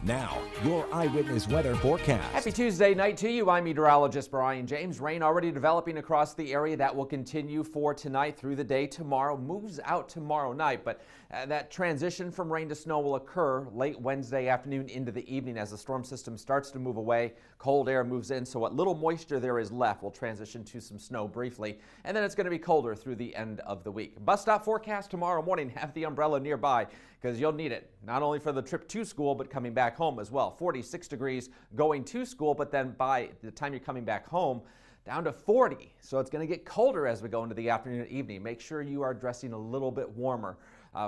Now, your Eyewitness weather forecast. Happy Tuesday night to you. I'm meteorologist Brian James. Rain already developing across the area. That will continue for tonight through the day. Tomorrow moves out tomorrow night, but that transition from rain to snow will occur late Wednesday afternoon into the evening as the storm system starts to move away. Cold air moves in, so what little moisture there is left will transition to some snow briefly, and then it's going to be colder through the end of the week. Bus stop forecast tomorrow morning. Have the umbrella nearby because you'll need it, not only for the trip to school, but coming back home as well. 46 degrees going to school, but then by the time you're coming back home, down to 40. So it's going to get colder as we go into the afternoon and evening. Make sure you are dressing a little bit warmer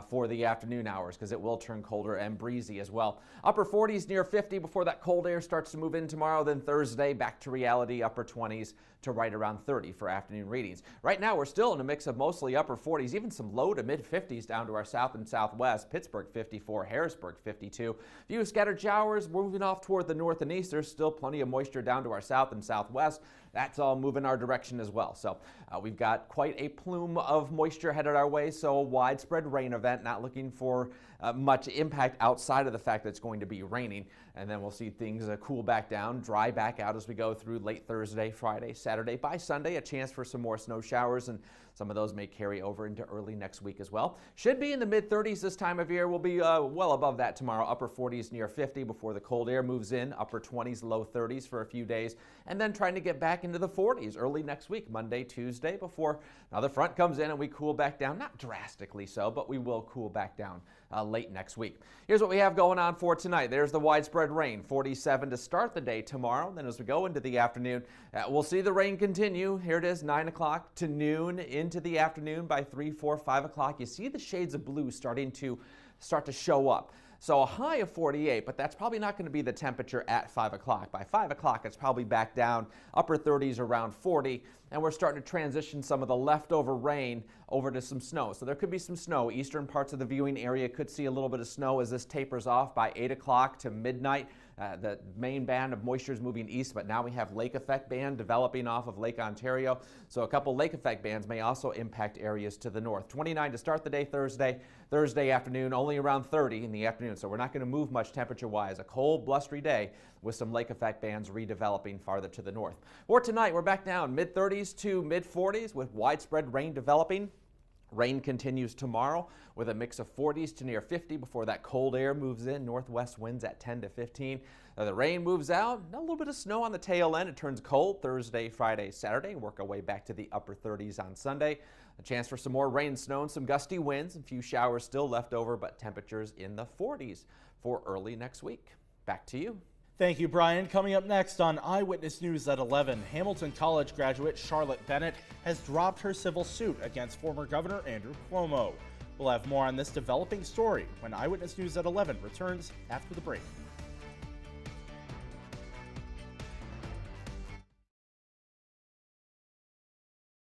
for the afternoon hours because it will turn colder and breezy as well. Upper 40s near 50 before that cold air starts to move in tomorrow. Then Thursday, back to reality, upper 20s to right around 30 for afternoon readings. Right now, we're still in a mix of mostly upper 40s, even some low to mid 50s down to our south and southwest. Pittsburgh 54, Harrisburg 52. A few scattered showers moving off toward the north and east. There's still plenty of moisture down to our south and southwest. That's all moving our direction as well. So we've got quite a plume of moisture headed our way. So a widespread rain event, not looking for much impact outside of the fact that it's going to be raining. And then we'll see things cool back down, dry back out as we go through late Thursday, Friday, Saturday. By Sunday, a chance for some more snow showers, and some of those may carry over into early next week as well. Should be in the mid-30s this time of year. We'll be well above that tomorrow. Upper 40s near 50 before the cold air moves in. Upper 20s, low 30s for a few days. And then trying to get back into the 40s early next week, Monday, Tuesday, before another front comes in and we cool back down. Not drastically so, but we will cool back down late next week. Here's what we have going on for tonight. There's the widespread rain, 47 to start the day tomorrow. Then as we go into the afternoon, we'll see the rain continue. Here it is, 9 o'clock to noon into the afternoon. By 3, 4, 5 o'clock, you see the shades of blue starting to show up. So a high of 48, but that's probably not going to be the temperature at 5 o'clock. By 5 o'clock, it's probably back down, upper 30s around 40, and we're starting to transition some of the leftover rain over to some snow. So there could be some snow. Eastern parts of the viewing area could see a little bit of snow as this tapers off by 8 o'clock to midnight. The main band of moisture is moving east, but now we have lake effect band developing off of Lake Ontario. So a couple lake effect bands may also impact areas to the north. 29 to start the day Thursday. Thursday afternoon, only around 30 in the afternoon. So we're not going to move much temperature-wise. A cold, blustery day with some lake effect bands redeveloping farther to the north. For tonight, we're back down mid-30s to mid-40s with widespread rain developing. Rain continues tomorrow with a mix of 40s to near 50 before that cold air moves in. Northwest winds at 10 to 15. The rain moves out. A little bit of snow on the tail end. It turns cold Thursday, Friday, Saturday. Work our way back to the upper 30s on Sunday. A chance for some more rain, snow, and some gusty winds. A few showers still left over, but temperatures in the 40s for early next week. Back to you. Thank you, Brian. Coming up next on Eyewitness News at 11, Hamilton College graduate Charlotte Bennett has dropped her civil suit against former Governor Andrew Cuomo. We'll have more on this developing story when Eyewitness News at 11 returns after the break.